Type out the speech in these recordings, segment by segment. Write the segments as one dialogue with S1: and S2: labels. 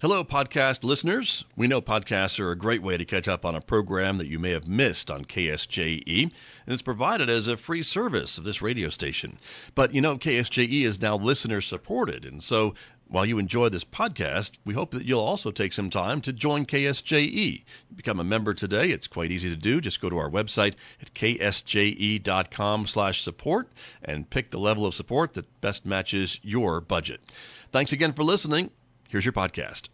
S1: Hello, podcast listeners. We know podcasts are a great way to catch up on a program that you may have missed on KSJE, and it's provided as a free service of this radio station. But, KSJE is now listener-supported, and so while you enjoy this podcast, we hope that you'll also take some time to join KSJE. Become a member today. It's quite easy to do. Just go to our website at ksje.com/support and pick the level of support that best matches your budget. Thanks again for listening. Here's your podcast.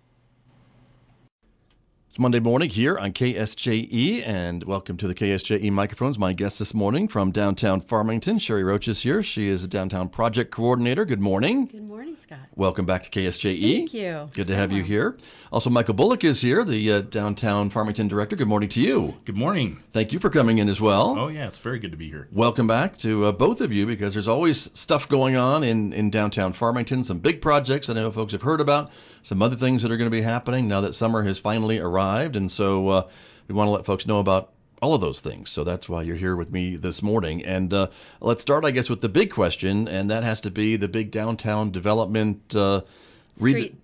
S1: It's Monday morning here on KSJE, and welcome to the KSJE microphones. My guest this morning from downtown Farmington, Sherry Roach is here. She is a downtown project coordinator. Good morning.
S2: Good morning, Scott.
S1: Welcome back to KSJE.
S2: Thank you.
S1: Good to have you here. Also, Michael Bulloch is here, the downtown Farmington director. Good morning to you.
S3: Good morning.
S1: Thank you for coming in as well.
S3: Oh, yeah, it's very good to be here.
S1: Welcome back to both of you, because there's always stuff going on in downtown Farmington, some big projects that I know folks have heard about, some other things that are going to be happening now that summer has finally arrived. And so we want to let folks know about all of those things. So that's why you're here with me this morning. And let's start, I guess, with the big question, and that has to be the big downtown development redevelopment.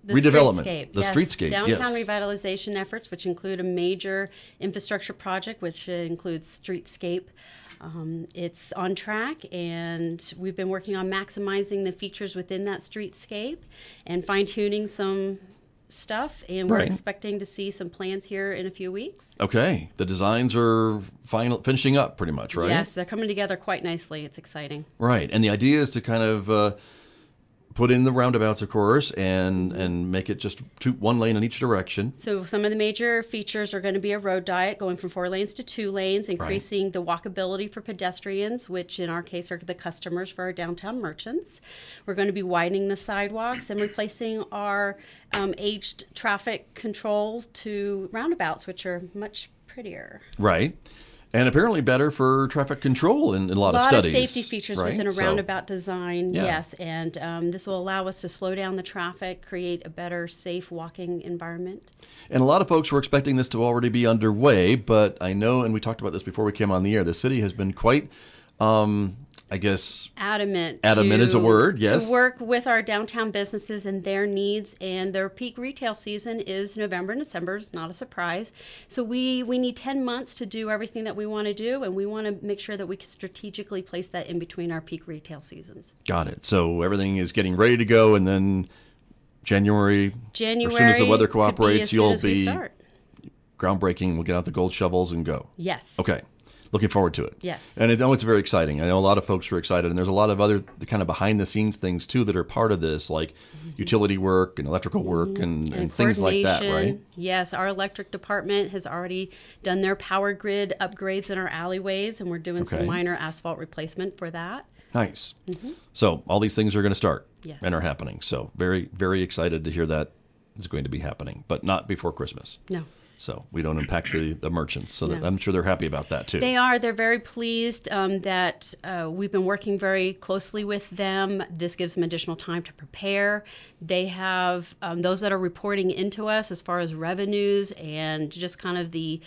S2: Streetscape.
S1: The
S2: yes.
S1: streetscape,
S2: Downtown revitalization efforts, which include a major infrastructure project, which includes streetscape. It's on track, and we've been working on maximizing the features within that streetscape and fine-tuning some stuff, and we're expecting to see some plans here in a few weeks. Okay. The designs are finishing up pretty much, right? Yes, they're coming together quite nicely. It's exciting. Right. And the idea is to kind of put in the roundabouts, of course, and make it just one lane in each direction. So some of the major features are going to be a road diet going from 4 lanes to 2 lanes, increasing the walkability for pedestrians, which in our case are the customers for our downtown merchants. We're going to be widening the sidewalks and replacing our aged traffic controls to roundabouts, which are much prettier. Right. And apparently better for traffic control in a lot of studies. A lot of safety features within a roundabout design, yes. And this will allow us to slow down the traffic, create a better, safe walking environment. And a lot of folks were expecting this to already be underway, but I know, and we talked about this before we came on the air, the city has been quite I guess adamant is a word, yes. To work with our downtown businesses and their needs, and their peak retail season is November and December. It's not a surprise. So we need 10 months to do everything that we want to do, and we want to make sure that we can strategically place that in between our peak retail seasons. Got it. So everything is getting ready to go, and then January, as soon as the weather cooperates, you'll be groundbreaking. We'll get out the gold shovels and go. Yes. Okay. Looking forward to it. Yes. And it's very exciting. I know a lot of folks are excited, and there's a lot of other kind of behind-the-scenes things, too, that are part of this, like utility work and electrical work and things like that, right? Yes. Our electric department has already done their power grid upgrades in our alleyways, and we're doing some minor asphalt replacement for that. Nice. So all these things are going to start and are happening. So very, very excited to hear that is going to be happening, but not before Christmas. No. So we don't impact the merchants. So I'm sure they're happy about that, too. They are. They're very pleased that we've been working very closely with them. This gives them additional time to prepare. They have those that are reporting into us as far as revenues and just kind of the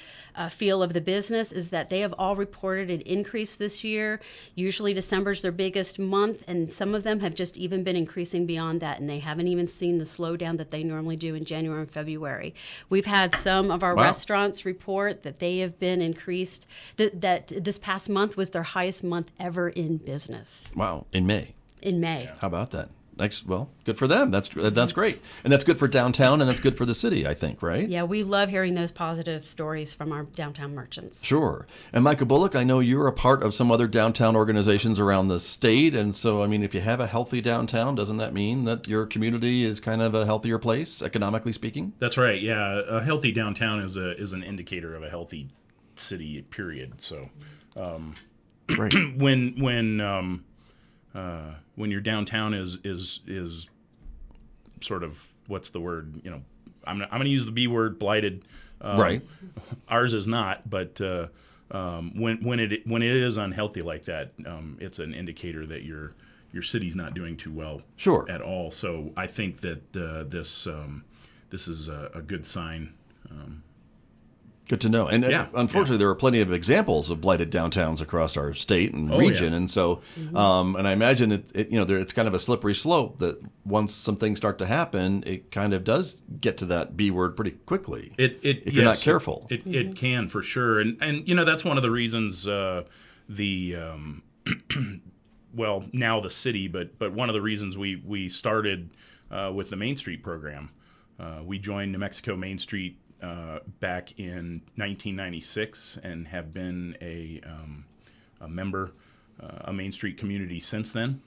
S2: feel of the business is that they have all reported an increase this year. Usually December's their biggest month, and some of them have just even been increasing beyond that, and they haven't even seen the slowdown that they normally do in January and February. We've had some of our restaurants report that they have been increased, that this past month was their highest month ever in business. Wow. In May. In May. Yeah. How about that? Well, good for them. That's great. And that's good for downtown, and that's good for the city, I think, right? Yeah, we love hearing those positive stories from our downtown merchants. Sure. And Michael Bulloch, I know you're a part of some other downtown organizations around the state, and so, I mean, if you have a healthy downtown, doesn't that mean that your community is kind of a healthier place, economically speaking? That's right, yeah. A healthy downtown is an indicator of a healthy city, period. So, right. When your downtown is sort of, what's the word? I'm going to use the B word, blighted. Right. Ours is not, but when it is unhealthy like that, it's an indicator that your city's not doing too well. Sure. At all. So I think that this is a good sign.
S1: Good to know. And
S3: Yeah,
S1: unfortunately, there are plenty of examples of blighted downtowns across our state and region.
S3: Yeah.
S1: And so, and I imagine it's kind of a slippery slope that once some things start to happen, it kind of does get to that B word pretty quickly. If you're not careful.
S3: It can for sure. And that's one of the reasons well, now the city, but one of the reasons we started with the Main Street program. We joined New Mexico Main Street back in 1996 and have been a member, a Main Street community since then.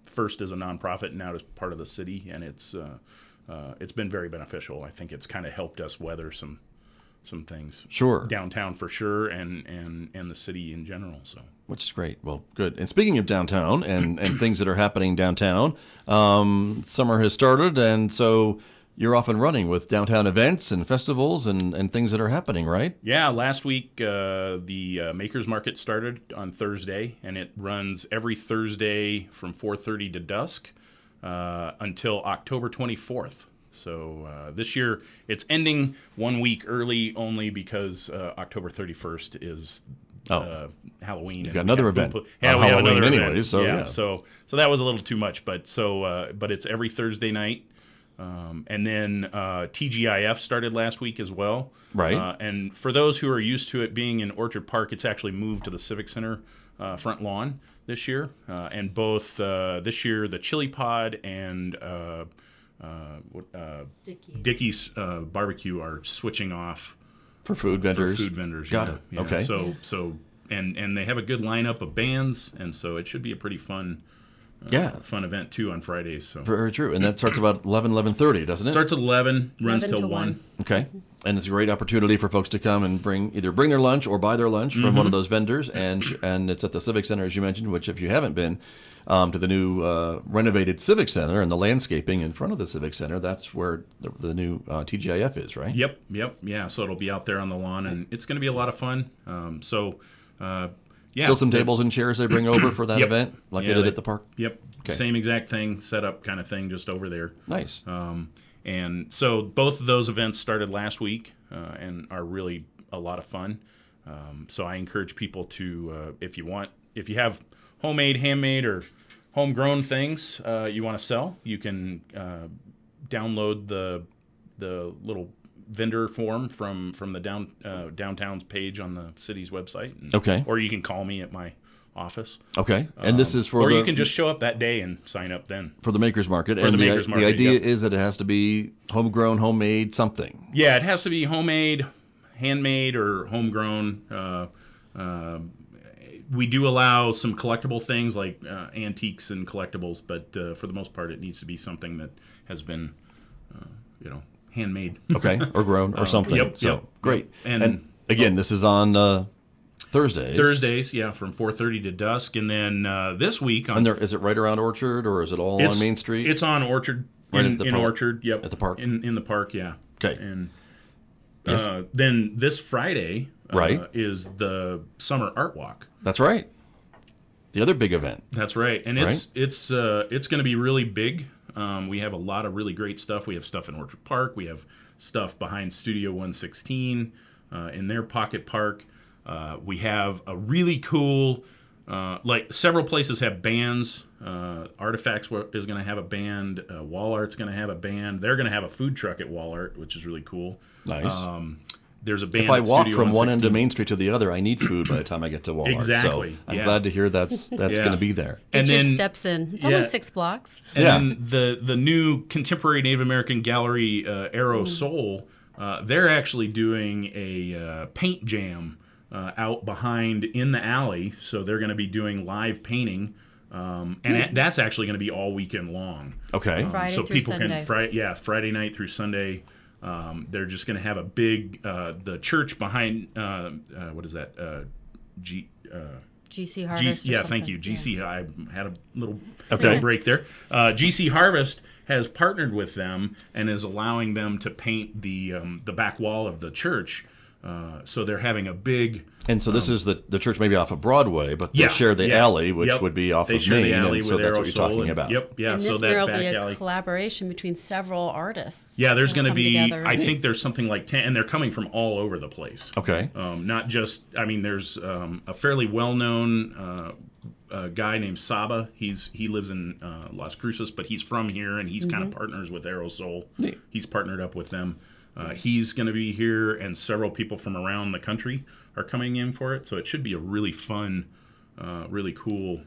S3: First as a nonprofit, and now as part of the city, and it's been very beneficial. I think it's kind of helped us weather some things.
S1: Sure.
S3: Downtown for sure, and the city in general. So.
S1: Which is great. Well, good. And speaking of downtown and things that are happening downtown, summer has started, and so you're off and running with downtown events and festivals and things that are happening, right?
S3: Yeah, last week the Makers Market started on Thursday, and it runs every Thursday from 4:30 to dusk until October 24th. So this year it's ending 1 week early only because October 31st is Halloween.
S1: You got another event.
S3: Yeah, we have another
S1: anyway,
S3: event.
S1: So yeah.
S3: So that was a little too much, but it's every Thursday night. And then TGIF started last week as well.
S1: Right.
S3: And for those who are used to it being in Orchard Park, it's actually moved to the Civic Center front lawn this year. And both this year, the Chili Pod and Dickie's Barbecue are switching off
S1: for food vendors. Got it.
S3: Yeah.
S1: Okay.
S3: So and they have a good lineup of bands, and so it should be a pretty fun event too on Fridays. So
S1: very true. And that starts about 11:30, doesn't it?
S3: Starts at 11, runs till 1.
S1: Okay. And it's a great opportunity for folks to come and bring their lunch or buy their lunch from one of those vendors, and it's at the Civic Center, as you mentioned, which if you haven't been to the new renovated Civic Center and the landscaping in front of the Civic Center, that's where the new TGIF is, right?
S3: Yep. Yeah, so it'll be out there on the lawn, and it's going to be a lot of fun. Yeah.
S1: Still some tables and chairs they bring over for that
S3: Yep.
S1: event, like they did at the park?
S3: Yep.
S1: Okay.
S3: Same exact thing, set up kind of thing, just over there.
S1: Nice.
S3: And so both of those events started last week and are really a lot of fun. So I encourage people to, if you have homemade, handmade, or homegrown things you want to sell, you can download the little vendor form from the downtown's page on the city's website.
S1: Okay.
S3: Or you can call me at my office.
S1: Okay. And this is for
S3: or you can just show up that day and sign up then.
S1: For the Makers Market.
S3: For
S1: and
S3: the Makers Market,
S1: the idea is that it has to be homegrown, homemade, something.
S3: Yeah, it has to be homemade, handmade, or homegrown. We do allow some collectible things like antiques and collectibles, but for the most part, it needs to be something that has been, handmade.
S1: Okay, or grown or something.
S3: Yep.
S1: Great.
S3: Yep.
S1: And again, this is on Thursdays.
S3: Thursdays, yeah, from 4:30 to dusk, and then this week on.
S1: And is it right around Orchard, or is it all on Main Street?
S3: It's on Orchard.
S1: Right
S3: in
S1: at the park.
S3: Orchard. Yep.
S1: At the park.
S3: In the park, yeah.
S1: Okay.
S3: And
S1: Yes.
S3: then this Friday,
S1: Right.
S3: is the Summer Art Walk.
S1: That's right. The other big event.
S3: That's right, and it's going to be really big. We have a lot of really great stuff. We have stuff in Orchard Park. We have stuff behind Studio 116 in their pocket park. We have a really cool, like several places have bands. Artifacts is going to have a band. Wall Art's going to have a band. They're going to have a food truck at Wall Art, which is really cool.
S1: Nice.
S3: There's a band.
S1: If I
S3: at
S1: walk
S3: Studio
S1: from one end
S3: 116.
S1: of Main Street to the other, I need food by the time I get to Walmart.
S3: Exactly,
S1: So I'm
S3: yeah.
S1: glad to hear that's going to be there.
S2: Get
S3: And
S2: your
S3: then
S2: steps in. It's only 6 blocks.
S3: And
S1: Yeah.
S3: then the new contemporary Native American gallery, Arrow Soul, they're actually doing a paint jam out behind in the alley. So they're going to be doing live painting. And that's actually going to be all weekend long.
S1: Okay.
S2: Friday
S3: so
S2: through
S3: people
S2: Sunday.
S3: can Friday night through Sunday. They're just going to have a big the church behind what is that
S2: GC Harvest.
S3: yeah,
S2: or
S3: thank
S2: something.
S3: you. GC,
S2: Yeah.
S3: I had a little
S1: Okay.
S3: break there. GC Harvest has partnered with them and is allowing them to paint the back wall of the church So they're having a big.
S1: And so this is the church maybe off of Broadway, but they
S3: Yeah,
S1: share the
S3: yeah.
S1: alley, which
S3: Yep.
S1: would be off
S3: They
S1: of
S3: share the
S1: Main,
S3: alley
S1: and so
S3: with
S1: that's what you're
S3: Aerosol
S1: talking
S3: and-
S1: about.
S3: Yep, yeah.
S2: And
S3: So
S2: this
S3: that
S2: mural will
S3: back
S2: be a
S3: alley.
S2: collaboration between several artists.
S3: Yeah, there's
S2: that
S3: going to
S2: come
S3: be.
S2: together.
S3: I think there's something like 10, and they're coming from all over the place.
S1: Okay.
S3: Not just. I mean, there's a fairly well-known guy named Saba. He lives in Las Cruces, but he's from here, and he's kind of partners with Aerosol.
S1: Neat.
S3: He's partnered up with them. He's going to be here, and several people from around the country are coming in for it. So it should be a really fun, really cool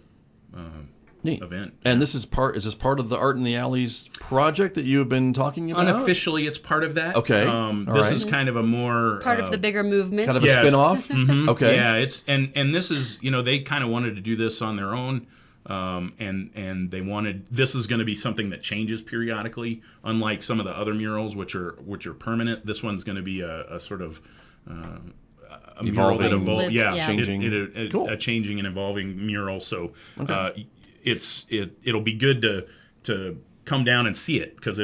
S1: Neat.
S3: event.
S1: And is this part of the Art in the Alleys project that you have been talking about?
S3: Unofficially, it's part of that.
S1: Okay.
S3: This
S1: right.
S3: is kind of a more
S2: Part of the bigger movement.
S1: Kind of a
S3: Yeah,
S1: spin-off? Okay.
S3: Yeah, it's and this is they kind of wanted to do this on their own, and they wanted this is going to be something that changes periodically, unlike some of the other murals which are permanent. This one's going to be a sort of a mural that
S1: Evolving.
S2: Yeah.
S1: Changing. Cool.
S3: a changing and evolving mural. So it'll be good to come down and see it because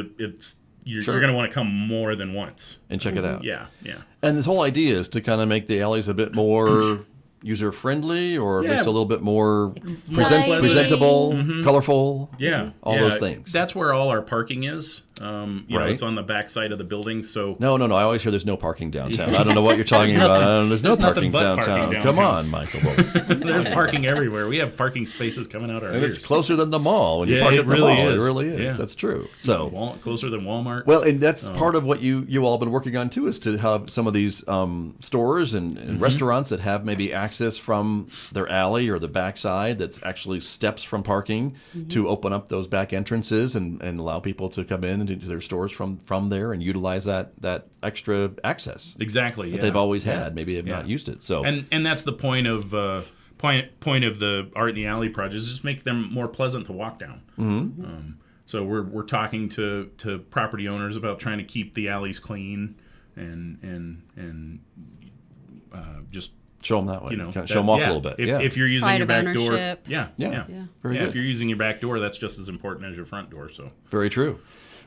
S3: you're
S1: Sure.
S3: going to want to come more than once.
S1: And check it out.
S3: Yeah.
S1: And this whole idea is to kind of make the alleys a bit more user-friendly, or at
S3: Yeah.
S1: least a little bit more
S2: Exciting.
S1: presentable, colorful.
S3: Yeah,
S1: All those things.
S3: That's where all our parking is.
S1: Right.
S3: It's on the back side of the building. So
S1: No. I always hear there's no parking downtown. I don't know what you're talking about. There's no
S3: there's nothing
S1: parking
S3: but
S1: downtown.
S3: parking
S1: Come
S3: downtown.
S1: on, Michael.
S3: there's parking everywhere. We have parking spaces coming out our
S1: And
S3: ears.
S1: it's closer than the mall. When you
S3: Yeah,
S1: park
S3: it
S1: at the
S3: really
S1: mall,
S3: is.
S1: it really is.
S3: Yeah.
S1: That's true. So,
S3: Closer than Walmart.
S1: well, and that's part of what you all been working on too, is to have some of these stores and restaurants that have maybe access from their alley or the backside that's actually steps from parking to open up those back entrances and allow people to come in into their stores from there and utilize that extra access
S3: Exactly.
S1: that
S3: Yeah.
S1: they've always
S3: Yeah.
S1: had. Maybe they've not used it. So
S3: And that's the point of point of the Art in the Alley project is just make them more pleasant to walk down. So we're talking to property owners about trying to keep the alleys clean and just
S1: show them that way.
S3: kind
S1: Kind of show them off a little bit.
S3: If you're using
S2: Pride
S3: your
S2: of
S3: back door,
S2: ownership.
S3: yeah.
S1: Very good.
S3: If you're using your back door, that's just as important as your front door. So
S1: Very true.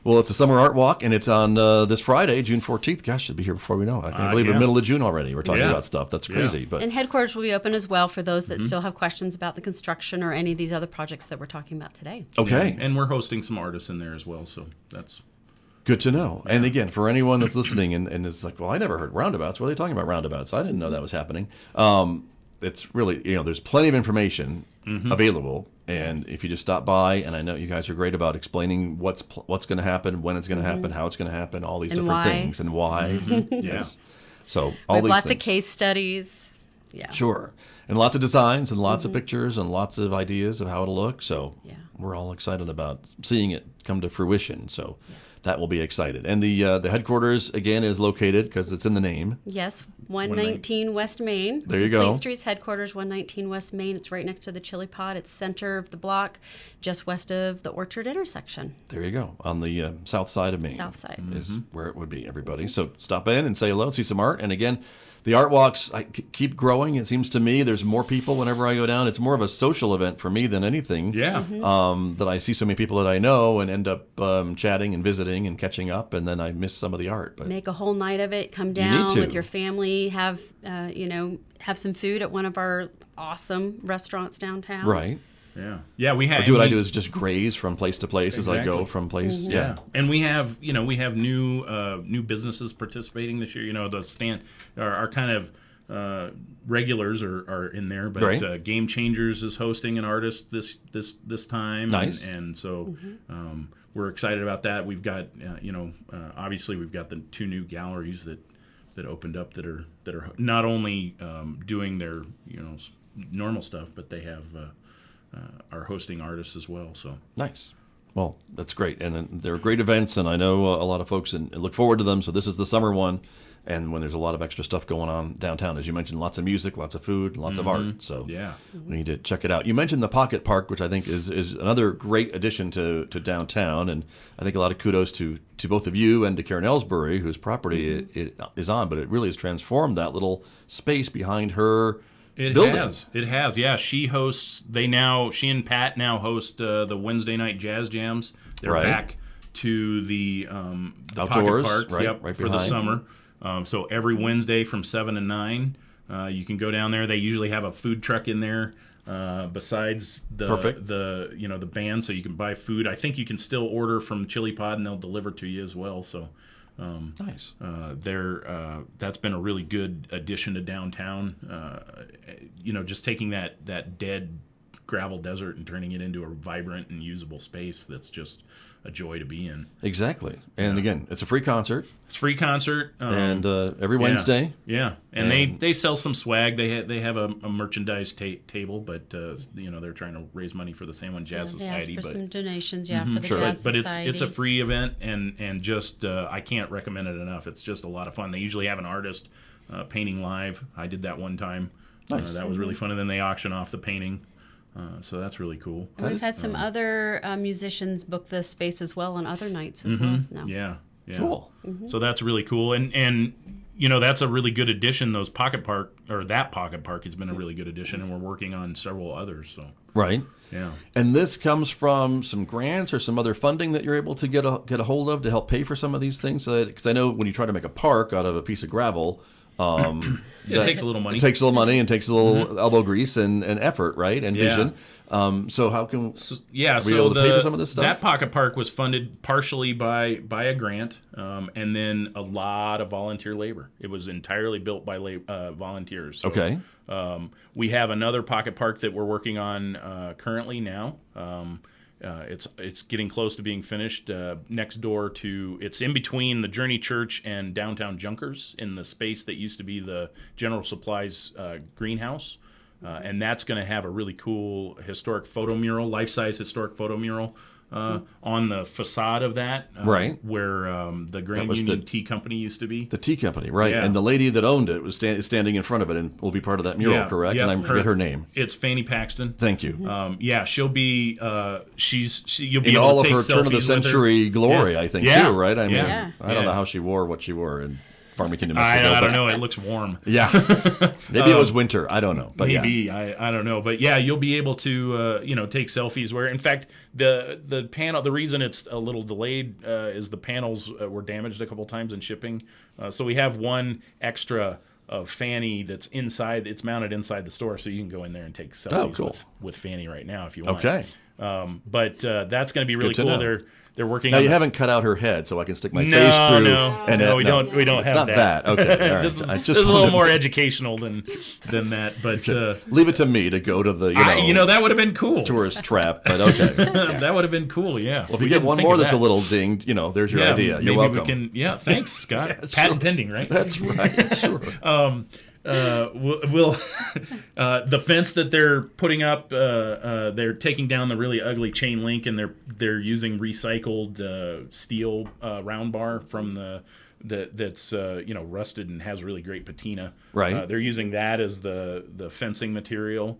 S1: Well, it's a summer art walk, and it's on this Friday, June 14th. Gosh, it'll be here before we know it. I can't believe
S3: yeah.
S1: the middle of June already. We're talking
S3: Yeah.
S1: about stuff. That's crazy.
S3: Yeah.
S1: But
S2: And headquarters will be open as well for those that still have questions about the construction or any of these other projects that we're talking about today.
S1: okay,
S3: and we're hosting some artists in there as well. So that's
S1: good to know. And again, for anyone that's listening and is like, well, I never heard roundabouts. What are they talking about roundabouts? I didn't know that was happening. It's really, there's plenty of information available. And if you just stop by, and I know you guys are great about explaining what's going to happen, when it's going to happen, how it's going to happen, all these
S2: And
S1: different
S2: why.
S1: things, and why. Yes. So
S2: We
S1: all
S2: have
S1: these
S2: lots
S1: things.
S2: of case studies. Yeah.
S1: Sure. And lots of designs and lots of pictures and lots of ideas of how it'll look. So
S2: Yeah.
S1: we're all excited about seeing it come to fruition. So that will be excited. And the headquarters, again, is located, because it's in the name.
S2: Yes, 119 West Main.
S1: There you go.
S2: Fleet Street's headquarters, 119 West Main. It's right next to the Chili Pod. It's center of the block, just west of the Orchard intersection.
S1: There you go. On the south side of Maine.
S2: South side.
S1: Is where it would be, everybody. So stop in and say hello, see some art. And again, the art walks keep growing. It seems to me there's more people whenever I go down. It's more of a social event for me than anything.
S3: yeah.
S1: That I see so many people that I know and end up chatting and visiting and catching up, and then I miss some of the art. But
S2: Make a whole night of it. Come
S1: need
S2: down
S1: to.
S2: with your family. Have have some food at one of our awesome restaurants downtown.
S1: right.
S3: Yeah. We have.
S1: What I do is just graze from place to place as I go
S3: Exactly.
S1: from place.
S3: Yeah, and we have new businesses participating this year. The stand our kind of regulars are in there, but
S1: Right.
S3: Game Changers is hosting an artist this time.
S1: Nice.
S3: and so we're excited about that. We've got obviously we've got the two new galleries that opened up that are not only doing their normal stuff, but they have are hosting artists as well. So.
S1: Nice. Well, that's great, and they're great events, and I know a lot of folks and look forward to them. So this is the summer one, and when there's a lot of extra stuff going on downtown, as you mentioned, lots of music, lots of food, lots of art. So
S3: Yeah.
S1: we need to check it out. You mentioned the Pocket Park, which I think is another great addition to downtown, and I think a lot of kudos to both of you and to Karen Ellsbury, whose property it is on. But it really has transformed that little space behind her.
S3: It
S1: building.
S3: has. It has. Yeah, she hosts. She and Pat now host the Wednesday night jazz jams. They're
S1: Right.
S3: back to the
S1: Outdoors,
S3: Pocket Park.
S1: right,
S3: Yep,
S1: right
S3: for the
S1: behind.
S3: summer. So every Wednesday from 7 to 9, you can go down there. They usually have a food truck in there besides
S1: Perfect.
S3: the band, so you can buy food. I think you can still order from Chili Pod, and they'll deliver to you as well. So
S1: Nice.
S3: that's been a really good addition to downtown. Just taking that dead gravel desert and turning it into a vibrant and usable space that's just a joy to be in.
S1: Exactly. And again, it's a free concert.
S3: It's a free concert.
S1: And every Wednesday.
S3: Yeah. And they sell some swag. They have a merchandise table, but they're trying to raise money for the San Juan Jazz
S2: They
S3: Society.
S2: ask for
S3: But
S2: some donations, for the
S1: sure.
S2: Jazz
S3: but
S2: Society.
S3: it's a free event, and just I can't recommend it enough. It's just a lot of fun. They usually have an artist painting live. I did that one time.
S1: Nice.
S3: That was really fun. And then they auction off the painting. So that's really cool.
S2: We've had some other musicians book this space as well on other nights as well. Now.
S3: Yeah.
S1: Cool.
S3: So that's really cool, and that's a really good addition. That pocket park has been a really good addition, and we're working on several others. So
S1: Right.
S3: yeah.
S1: And this comes from some grants or some other funding that you're able to get a hold of to help pay for some of these things. Because I know when you try to make a park out of a piece of gravel,
S3: It takes a little money.
S1: It takes a little money and takes a little elbow grease and effort, right? And vision. So how can we able to pay for some of this stuff?
S3: That pocket park was funded partially by a grant, and then a lot of volunteer labor. It was entirely built by volunteers. So,
S1: Okay.
S3: we have another pocket park that we're working on currently now. It's getting close to being finished. Next door to it's in between the Journey Church and downtown Junkers in the space that used to be the General Supplies greenhouse. And that's going to have a really cool historic photo mural, life-size historic photo mural on the facade of that,
S1: Right.
S3: where the Grand
S1: was
S3: Union Tea Company used to be.
S1: The tea company, right?
S3: Yeah.
S1: And the lady that owned it was standing in front of it and will be part of that mural, correct?
S3: Yeah,
S1: And I forget her name.
S3: It's Fanny Paxton.
S1: Thank you.
S3: She'll be. You'll be
S1: In
S3: able
S1: all
S3: to
S1: of
S3: take
S1: her turn of the
S3: selfies with her.
S1: century glory,
S3: Yeah.
S1: I think,
S3: Yeah.
S1: too, right? I mean,
S3: Yeah.
S1: I don't
S3: Yeah.
S1: know how she wore what she wore in Farmington, New Mexico.
S3: I
S1: but-
S3: don't know. It looks warm.
S1: Yeah. Maybe it was winter. I don't know. But
S3: Maybe
S1: yeah.
S3: I don't know, but yeah, you'll be able to take selfies. Where in fact the panel, the reason it's a little delayed is the panels were damaged a couple times in shipping. So we have one extra of Fanny that's inside. It's mounted inside the store, so you can go in there and take selfies
S1: cool.
S3: with Fanny right now if you want.
S1: Okay.
S3: But that's going to be really
S1: Good to
S3: cool.
S1: know.
S3: They're working.
S1: Now
S3: on
S1: you
S3: the-
S1: haven't cut out her head, so I can stick my
S3: No,
S1: face through.
S3: no,
S1: and
S3: no, we don't. We don't
S1: it's
S3: have
S1: not that. Okay, all right.
S3: this is,
S1: I
S3: this
S1: just
S3: is a little
S1: wanted-
S3: more educational than that, but.
S1: Leave it to me to go to the
S3: that would have been cool.
S1: tourist trap. But okay.
S3: That would have been cool, yeah.
S1: Well, if you get one more that's a little dinged, there's your idea.
S3: Maybe
S1: You're welcome.
S3: we can. Yeah, thanks, Scott.
S1: Yeah,
S3: Patent
S1: sure.
S3: pending, right?
S1: That's right. Sure.
S3: We'll the fence that they're putting up, they're taking down the really ugly chain link, and they're using recycled steel round bar from that's rusted and has really great patina.
S1: Right.
S3: They're using that as the fencing material.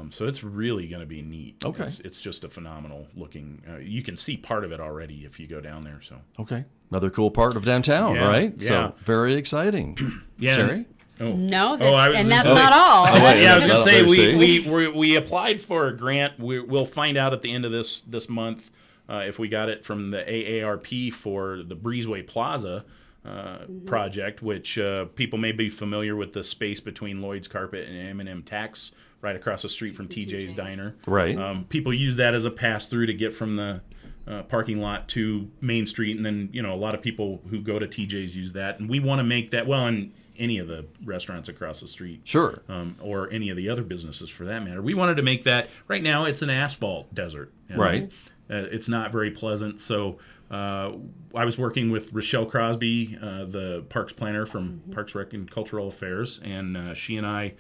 S3: So it's really going to be neat.
S1: Okay.
S3: It's just a phenomenal looking. You can see part of it already if you go down there. So
S1: Okay. Another cool part of downtown,
S3: Yeah,
S1: right?
S3: yeah.
S1: So very exciting.
S3: yeah.
S1: Sherry?
S2: No,
S3: I was
S2: and
S3: just
S2: that's
S3: saying-
S2: not all.
S1: wait,
S3: Yeah, I was
S1: that's
S3: going to
S1: not
S3: say
S1: there,
S3: we applied for a grant. We'll find out at the end of this month if we got it from the AARP for the Breezeway Plaza project, which people may be familiar with the space between Lloyd's Carpet and M&M Tax right across the street from TJ's Diner.
S1: Right.
S3: People use that as a pass-through to get from the parking lot to Main Street, and then a lot of people who go to TJ's use that. And we want to make that, and any of the restaurants across the street.
S1: Sure.
S3: Or any of the other businesses for that matter. We wanted to make that, right now it's an asphalt desert.
S1: Right.
S3: It's not very pleasant. So I was working with Rochelle Crosby, the parks planner from Parks Rec and Cultural Affairs, and she and I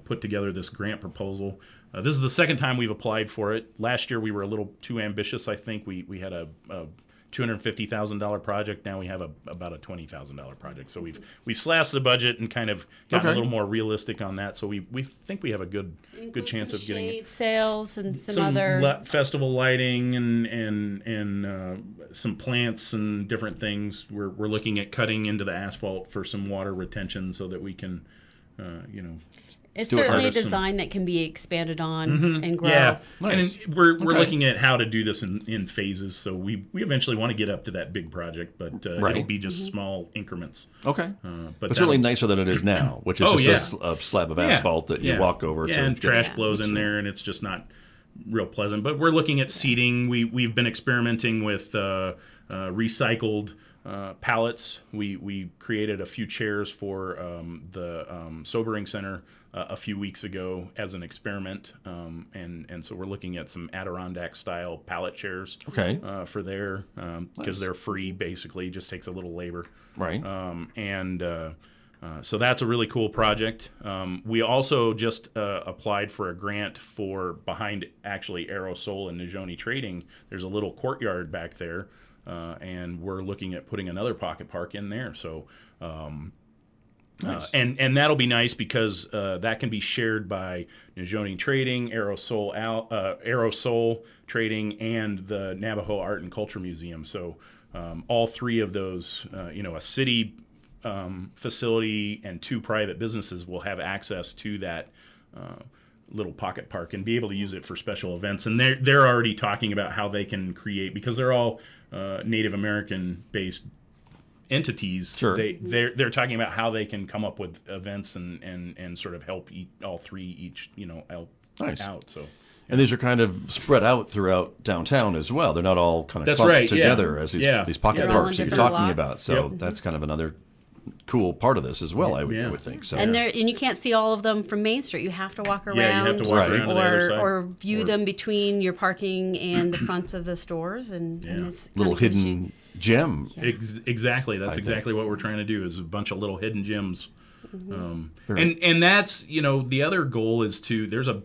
S3: put together this grant proposal. This is the second time we've applied for it. Last year we were a little too ambitious, I think. We had a $250,000 project. Now we have about a $20,000 project. So we've slashed the budget and kind of gotten a little more realistic on that. So we think we have a good chance of getting
S2: Shade sales and some other
S3: festival lighting and some plants and different things. We're looking at cutting into the asphalt for some water retention so that we can
S2: It's
S1: do it
S2: certainly a
S3: harvest
S2: design that can be expanded on and grow.
S3: Yeah,
S1: Nice.
S3: and we're
S1: Okay.
S3: looking at how to do this in phases. So we eventually want to get up to that big project, but
S1: Right.
S3: it'll be just small increments.
S1: Okay.
S3: But
S1: But certainly
S3: that'll-
S1: nicer than it is now, which is
S3: Oh,
S1: just a slab of asphalt that you
S3: yeah.
S1: walk over
S3: yeah,
S1: to.
S3: and
S1: get-
S3: trash blows in there, and it's just not real pleasant. But we're looking at seating. We've been experimenting with recycled pallets. We created a few chairs for the sobering center a few weeks ago as an experiment, and so we're looking at some Adirondack style pallet chairs.
S1: Okay.
S3: For there because they're free. Basically, just takes a little labor.
S1: Right.
S3: So that's a really cool project. We also just applied for a grant for behind actually Aerosol and Nijoni Trading. There's a little courtyard back there, and we're looking at putting another pocket park in there. So,
S1: Nice.
S3: and that'll be nice because that can be shared by Nijoni Trading, Aerosol Trading, and the Navajo Art and Culture Museum. So all three of those, a city facility and two private businesses will have access to that little pocket park and be able to use it for special events. And they're already talking about how they can create, because they're all Native American based entities.
S1: Sure.
S3: They're talking about how they can come up with events and sort of help all three each help
S1: Nice.
S3: out. So.
S1: And these are kind of spread out throughout downtown as well. They're not all kind of
S3: That's
S1: clumped
S3: right, yeah.
S1: together as
S3: Yeah.
S1: these pocket
S2: They're all in
S1: parks that you're
S2: different
S1: talking
S2: blocks.
S1: about. So
S3: Yep.
S1: that's kind of another cool part of this as well, I
S3: Yeah.
S1: would think. So
S2: And you can't see all of them from Main Street. You have to walk around.
S3: Yeah, you have to walk
S1: Right.
S3: around to the other side.
S2: or view them between your parking and the fronts of the stores, and it's
S1: little
S2: kinda gives you-
S1: hidden gem.
S3: Exactly. That's
S1: I think.
S3: exactly what we're trying to do, is a bunch of little hidden gems.
S1: Very-
S3: And that's, the other goal is there's a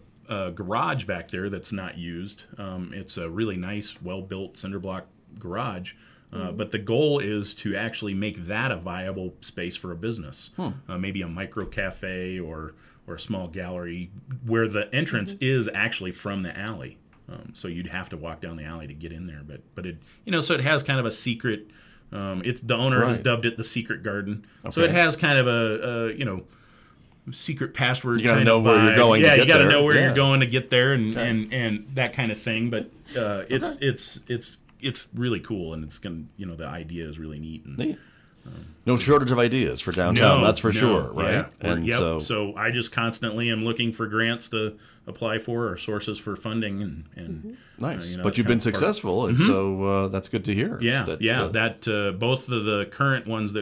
S3: garage back there that's not used. It's a really nice, well-built cinder block garage. But the goal is to actually make that a viable space for a business. Maybe a micro cafe or a small gallery where the entrance is actually from the alley. So you'd have to walk down the alley to get in there. But it, so it has kind of a secret. It's the owner has
S1: Right.
S3: dubbed it the Secret Garden. So
S1: Okay.
S3: it has kind of a secret password.
S1: You gotta
S3: kind
S1: know
S3: of
S1: where you're
S3: vibe.
S1: going to
S3: Yeah,
S1: get
S3: you got to
S1: there.
S3: know where
S1: Yeah.
S3: you're going to get there, and that kind of thing. But it's really cool, and it's gonna the idea is really neat. And,
S1: Neat. No shortage of ideas for downtown, that's for sure, right?
S3: Yeah.
S1: And
S3: Yep.
S1: so
S3: I just constantly am looking for grants to apply for, or sources for funding, and
S1: nice.
S3: it's
S1: But you've
S3: kind
S1: been
S3: of part-
S1: successful, and so that's good to hear.
S3: Yeah,
S1: That,
S3: both of the current ones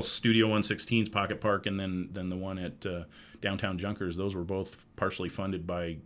S3: Studio 116's Pocket Park, and then the one at Downtown Junkers, those were both partially funded by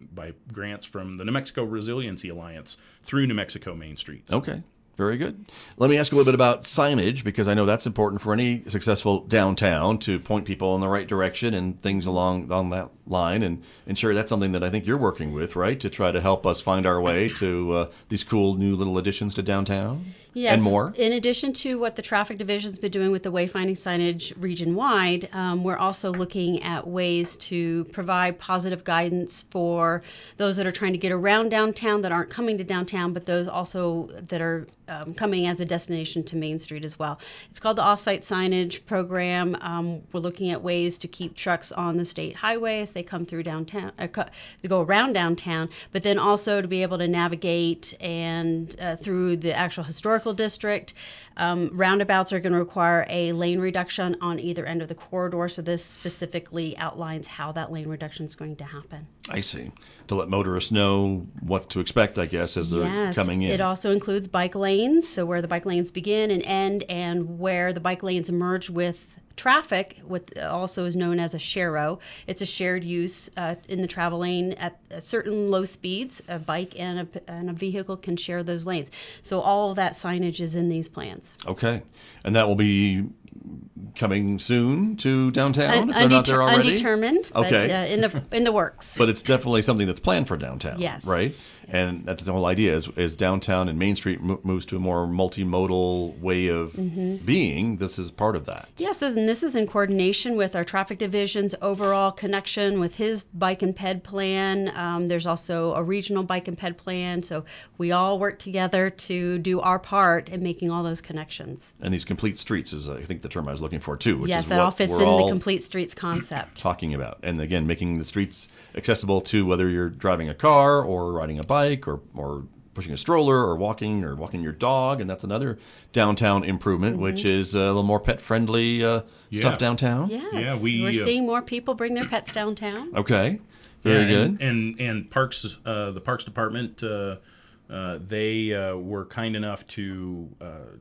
S3: grants from the New Mexico Resiliency Alliance through New Mexico Main Street.
S1: Okay. Very good. Let me ask you a little bit about signage, because I know that's important for any successful downtown, to point people in the right direction and things along that line. And Sherry, that's something that I think you're working with, right, to try to help us find our way to these cool new little additions to downtown?
S2: Yes.
S1: And more?
S2: In addition to what the traffic division's been doing with the wayfinding signage region-wide, we're also looking at ways to provide positive guidance for those that are trying to get around downtown, that aren't coming to downtown, but those also that are coming as a destination to Main Street as well. It's called the Offsite Signage Program. We're looking at ways to keep trucks on the state highway as they come through downtown, to go around downtown, but then also to be able to navigate and through the actual historical district. Roundabouts are going to require a lane reduction on either end of the corridor, so this specifically outlines how that lane reduction is going to happen.
S1: I see. To let motorists know what to expect, I guess, as they're
S2: Yes,
S1: coming in.
S2: it also includes bike lanes, so where the bike lanes begin and end, and where the bike lanes merge with traffic, what also is known as a share-o. It's a shared use in the travel lane at certain low speeds. A bike and a vehicle can share those lanes. So all of that signage is in these plans.
S1: Okay. And that will be coming soon to downtown, if they're not there already?
S2: Undetermined,
S1: Okay.
S2: but in the works.
S1: But it's definitely something that's planned for downtown,
S2: Yes.
S1: right? And that's the whole idea is downtown and Main Street moves to a more multimodal way of being. This is part of that.
S2: Yes, and this is in coordination with our traffic division's overall connection with his bike and ped plan. There's also a regional bike and ped plan. So we all work together to do our part in making all those connections.
S1: And these complete streets is, I think, the term I was looking for, too. Which
S2: Yes,
S1: is
S2: that
S1: what
S2: all fits
S1: we're
S2: in
S1: all
S2: the complete streets concept.
S1: talking about. And again, making the streets accessible to whether you're driving a car or riding a bike or pushing a stroller or walking your dog. And that's another downtown improvement, which is a little more pet-friendly stuff downtown.
S2: Yes,
S3: Yeah,
S2: we're seeing more people bring their pets downtown.
S1: Okay, very good.
S3: And parks, the Parks Department, they were kind enough to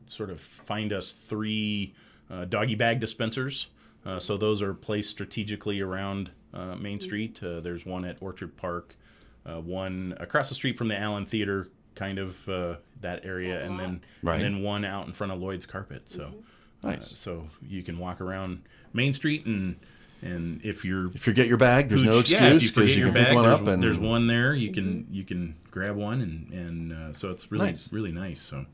S3: sort of find us 3 doggy bag dispensers. So those are placed strategically around Main Street. There's one at Orchard Park, one across the street from the Allen Theater, kind of that area, and then one out in front of Lloyd's Carpet. So
S1: Nice.
S3: So you can walk around Main Street, and if you
S1: forget your bag, there's no excuse
S3: if you forget
S1: because you
S3: your
S1: can pick
S3: bag,
S1: one
S3: there's,
S1: up and
S3: there's one there. You can grab one, and so it's really
S1: Nice.
S3: really nice. So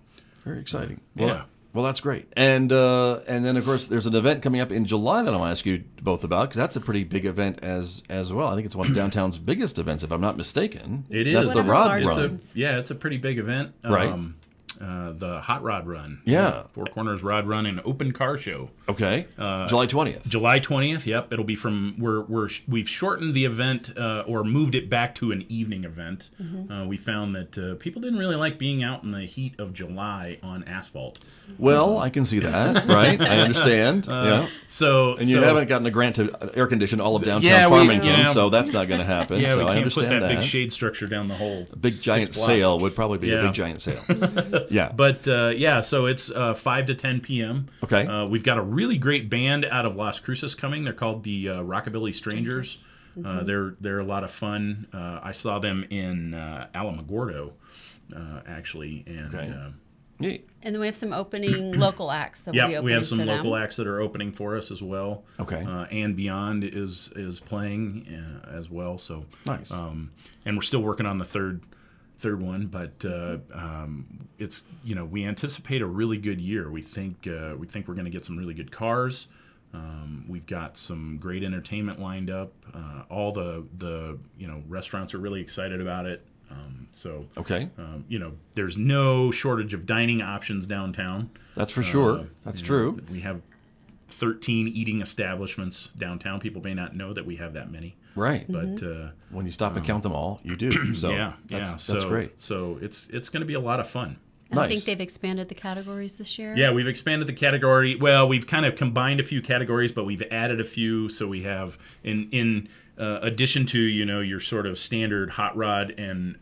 S1: very exciting.
S3: Yeah.
S1: Well, that's great. And then of course there's an event coming up in July that I'll ask you both about because that's a pretty big event as well. I think it's one of downtown's biggest events, if I'm not mistaken.
S3: It is.
S1: That's the
S2: One of
S1: Rod
S2: our
S1: Run.
S2: largest.
S3: It's a pretty big event.
S1: Right.
S3: The Hot Rod Run.
S1: Yeah.
S3: Four Corners Rod Run and Open Car Show.
S1: Okay. July 20th.
S3: July 20th. Yep, it'll be from we've shortened the event or moved it back to an evening event. We found that people didn't really like being out in the heat of July on asphalt.
S1: Well, I can see that. Right. I understand. Yeah. And you haven't gotten a grant to air condition all of downtown Farmington, so that's not going to happen.
S3: Yeah,
S1: so
S3: we
S1: I
S3: can't
S1: understand
S3: put that big shade structure down the whole.
S1: A big giant sail would probably be a big giant sail. Yeah.
S3: But so it's 5 to 10 p.m.
S1: Okay.
S3: We've got a really great band out of Las Cruces coming. They're called the Rockabilly Strangers. They're a lot of fun. I saw them in Alamogordo, actually, and
S1: Neat.
S2: And then we have some opening local acts that will be opening
S3: we have some
S2: for them.
S3: local acts that are opening for us as well.
S1: Okay.
S3: And Beyond is playing as well. So
S1: Nice.
S3: And we're still working on the third one, but it's we anticipate a really good year. We think we're going to get some really good cars. We've got some great entertainment lined up. All the restaurants are really excited about it.
S1: Okay.
S3: There's no shortage of dining options downtown.
S1: That's for sure. That's true.
S3: We have 13 eating establishments downtown. People may not know that we have that many.
S1: Right.
S3: But
S1: when you stop and count them all, you do. So that's great.
S3: So it's going to be a lot of fun.
S2: And I
S1: Nice.
S2: think they've expanded the categories this year.
S3: Yeah, we've expanded the category. Well, we've kind of combined a few categories, but we've added a few. So we have in addition to your sort of standard hot rod and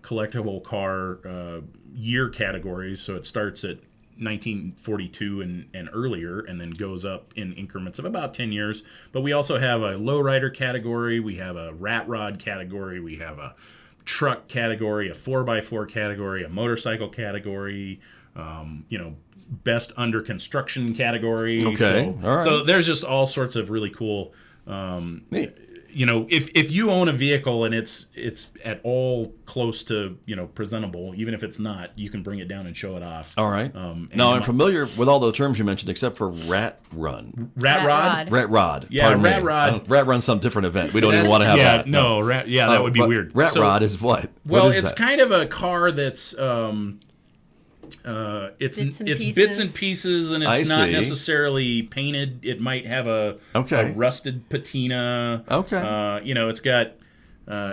S3: collectible car year categories. So it starts at 1942 and earlier, and then goes up in increments of about 10 years. But we also have a lowrider category. We have a rat rod category. We have a truck category, a 4x4 category, a motorcycle category, best under construction category.
S1: Okay. All right.
S3: So there's just all sorts of really cool.
S1: Neat.
S3: If you own a vehicle and it's at all close to presentable, even if it's not, you can bring it down and show it off.
S1: All right.
S3: And
S1: Now,
S3: you
S1: I'm familiar with all the terms you mentioned, except for Rat Run.
S3: Rat Rod.
S1: Rat Rod.
S3: Yeah,
S1: pardon
S3: Rat
S1: me.
S3: Rod.
S1: Rat Run's some different event. We don't even want to have that.
S3: No, that would be
S1: but
S3: weird.
S1: Rat
S3: So-
S1: Rod is what?
S3: Well,
S1: What is
S3: it's
S1: that?
S3: kind of a car that's it's
S2: Bits and
S3: bits
S2: pieces.
S3: and pieces, and
S1: I
S3: it's not
S1: see.
S3: necessarily painted. It might have a rusted patina.
S1: Okay.
S3: It's got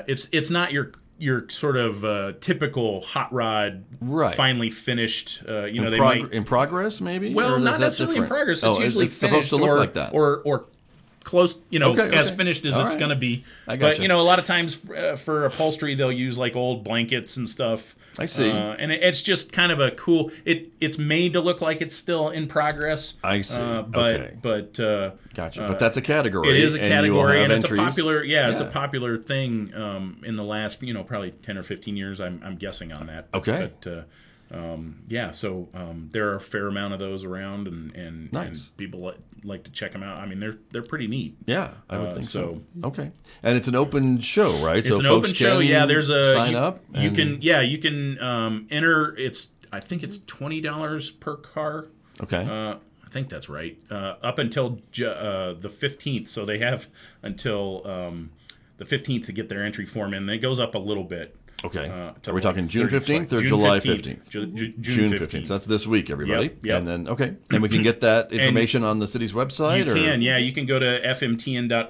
S3: it's not your sort of typical hot rod,
S1: Right.
S3: finely finished.
S1: in,
S3: They might
S1: in progress, maybe?
S3: well,
S1: Or is
S3: not
S1: that
S3: necessarily in
S1: different?
S3: progress. It's
S1: Oh,
S3: usually
S1: it's supposed
S3: finished
S1: to look
S3: or,
S1: like that.
S3: or close,
S1: Okay,
S3: as
S1: okay.
S3: finished as
S1: All
S3: it's
S1: right.
S3: going to be.
S1: I
S3: But
S1: gotcha.
S3: a lot of times for upholstery, they'll use like old blankets and stuff.
S1: I see.
S3: And it's just kind of a cool. It's made to look like it's still in progress.
S1: I see.
S3: But
S1: Gotcha. But that's a category.
S3: it is a
S1: and you will
S3: category,
S1: have
S3: and it's a
S1: entries.
S3: popular. Yeah, it's a
S1: Yeah.
S3: popular thing in the last probably 10 or 15 years. I'm guessing on that.
S1: Okay.
S3: But So there are a fair amount of those around, and
S1: Nice.
S3: and people like to check them out. I mean, they're pretty neat.
S1: Yeah, I would think so. Okay, and it's an open show, right?
S3: It's
S1: so
S3: an
S1: folks
S3: open show.
S1: can
S3: Yeah, there's a
S1: sign up.
S3: You
S1: and-
S3: can enter. I think it's $20 per car.
S1: Okay.
S3: I think that's right. Up until the 15th, so they have until the 15th to get their entry form in. It goes up a little bit.
S1: Okay.
S3: to
S1: Are we talking
S3: like
S1: June 15th or
S3: June
S1: July
S3: 15th?
S1: 15th?
S3: June 15th.
S1: 15th. So that's this week, everybody.
S3: Yep.
S1: And then, okay. And we can get that information on the city's website?
S3: You can, yeah. You can go to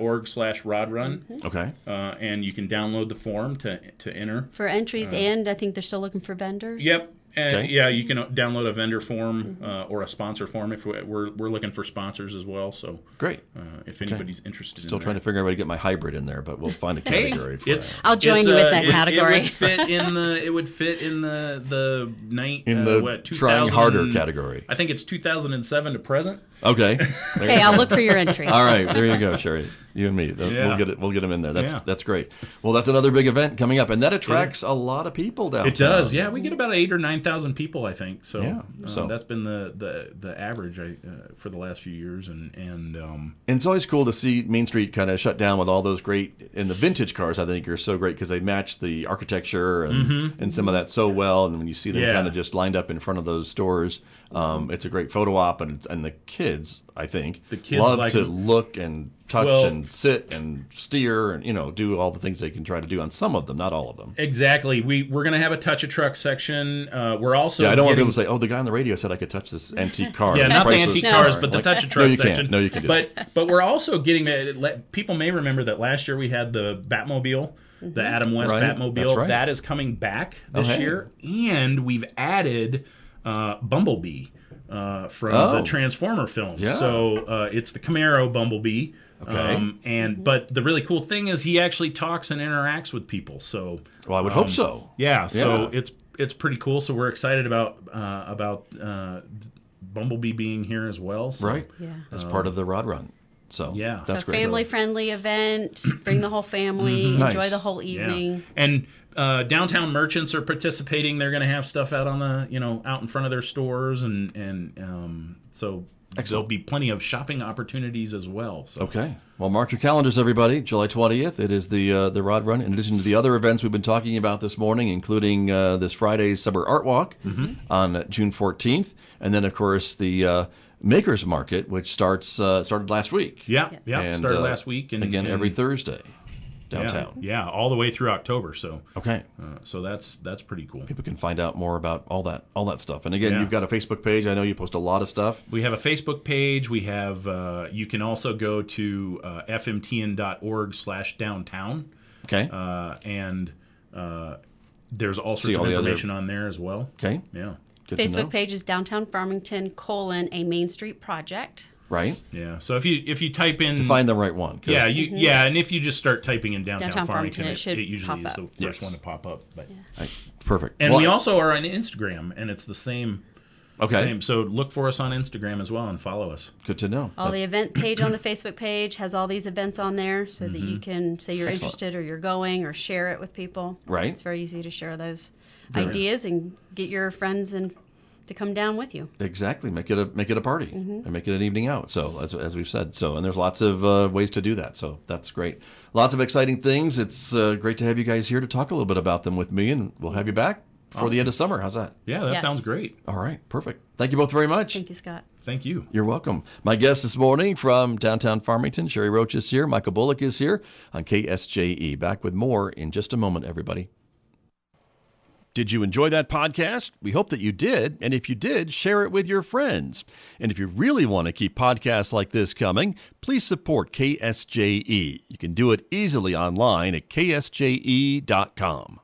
S3: fmtn.org/rodrun,
S1: Okay.
S3: and you can download the form to enter.
S2: For entries, and I think they're still looking for vendors.
S3: Yep.
S1: Okay.
S3: Yeah, you can download a vendor form or a sponsor form if we're looking for sponsors as well. So
S1: Great.
S3: if anybody's interested,
S1: Still
S3: in
S1: trying to figure out how to get my hybrid in there, but we'll find a category for it.
S2: I'll join you with that category.
S3: It would fit in the night
S1: In the
S3: 2000
S1: trying harder category.
S3: I think it's 2007 to present.
S1: Okay.
S2: Okay, I'll look for your entry.
S1: All right, there you go, Sherry. You and me.
S3: Yeah.
S1: We'll get them in there.
S3: Yeah.
S1: That's great. Well, that's another big event coming up, and that attracts a lot of people downtown.
S3: It does, yeah. We get about 8,000 or 9,000 people, I think. So,
S1: Yeah, so-
S3: that's been the average for the last few years, and
S1: And it's always cool to see Main Street kind of shut down with all those great, and the vintage cars I think are so great because they match the architecture and some of that so well. And when you see them
S3: Yeah.
S1: kind of just lined up in front of those stores, it's a great photo op, and the kids, I think, love
S3: like
S1: to
S3: them.
S1: look and touch
S3: Well-
S1: and sit and steer and do all the things they can try to do on some of them, not all of them.
S3: exactly. We're going to have a touch a truck section. We're also
S1: Yeah, I don't want
S3: getting-
S1: people to say, "Oh, the guy on the radio said I could touch this antique car."
S3: Yeah,
S1: It's
S3: not the
S1: priceless.
S3: antique
S2: No.
S3: cars, but the
S1: Like,
S3: touch a
S1: no,
S3: truck
S1: you
S3: section.
S1: can't. No, you can do that.
S3: But we're also getting people may remember that last year we had the Batmobile, the Adam West
S1: Right,
S3: Batmobile.
S1: that's right.
S3: That is coming back this
S1: hey.
S3: year, and we've added Bumblebee from the Transformer films.
S1: Yeah.
S3: So it's the Camaro Bumblebee.
S1: Okay.
S3: But the really cool thing is he actually talks and interacts with people. So
S1: Well, I would hope so.
S3: yeah, so
S1: Yeah.
S3: it's pretty cool. So we're excited about Bumblebee being here as well. So.
S1: Right.
S2: Yeah.
S1: As part of the Rod Run. So
S3: Yeah.
S1: that's
S2: A
S1: great.
S2: family-friendly event. Bring the whole family.
S1: Nice.
S2: Enjoy the whole
S3: Yeah.
S2: evening.
S3: And downtown merchants are participating. They're going to have stuff out on the out in front of their stores, and so there'll be plenty of shopping opportunities as well. So.
S1: Okay. Well, mark your calendars, everybody. July 20th. It is the Rod Run. In addition to the other events we've been talking about this morning, including this Friday's Summer Art Walk on June 14th, and then of course the Makers Market, which started last week.
S3: Yeah.
S1: And,
S3: Started last week, and
S1: again every Thursday
S3: yeah,
S1: downtown.
S3: Yeah, all the way through October. So.
S1: Okay.
S3: So that's pretty cool.
S1: People can find out more about all that stuff. And again,
S3: Yeah.
S1: you've got a Facebook page. I know you post a lot of stuff.
S3: We have a Facebook page. We have. You can also go to fmtn.org/downtown,
S1: Okay.
S3: and there's all
S1: See
S3: sorts
S1: all
S3: of
S1: the other-
S3: information on there as well.
S1: Okay.
S3: Yeah,
S1: Good to know.
S2: Facebook page is Downtown Farmington: a Main Street project.
S1: Right.
S3: yeah. So if you type in,
S1: Find the right one. 'Cause-
S3: yeah, and if you just start typing in downtown,
S2: Downtown
S3: Farmington,
S2: Farmington, it
S3: it
S2: should
S3: usually
S2: pop
S3: is the
S2: up.
S3: first
S1: Yes.
S3: one to pop up. But
S1: Perfect.
S3: and
S1: Well,
S3: we also are on Instagram, and it's the same.
S1: Okay.
S3: Same. So look for us on Instagram as well and follow us.
S1: Good to know.
S2: All the event page on the Facebook page has all these events on there so that you can say you're
S1: Excellent.
S2: interested or you're going or share it with people.
S1: Right.
S2: It's very easy to share those
S1: Very
S2: ideas and get your friends and to come down with you.
S1: Exactly. Make it a party and make it an evening out. So as we've said. So and there's lots of ways to do that. So that's great. Lots of exciting things. It's great to have you guys here to talk a little bit about them with me, and we'll have you back before the end of summer. How's that?
S3: Yeah, that
S2: Yes.
S3: sounds great.
S1: All right. Perfect. Thank you both very much.
S2: Thank you, Scott.
S3: Thank you.
S1: You're welcome. My guest this morning from downtown Farmington, Sherry Roach is here. Michael Bulloch is here on KSJE. Back with more in just a moment, everybody. Did you enjoy that podcast? We hope that you did. And if you did, share it with your friends. And if you really want to keep podcasts like this coming, please support KSJE. You can do it easily online at ksje.com.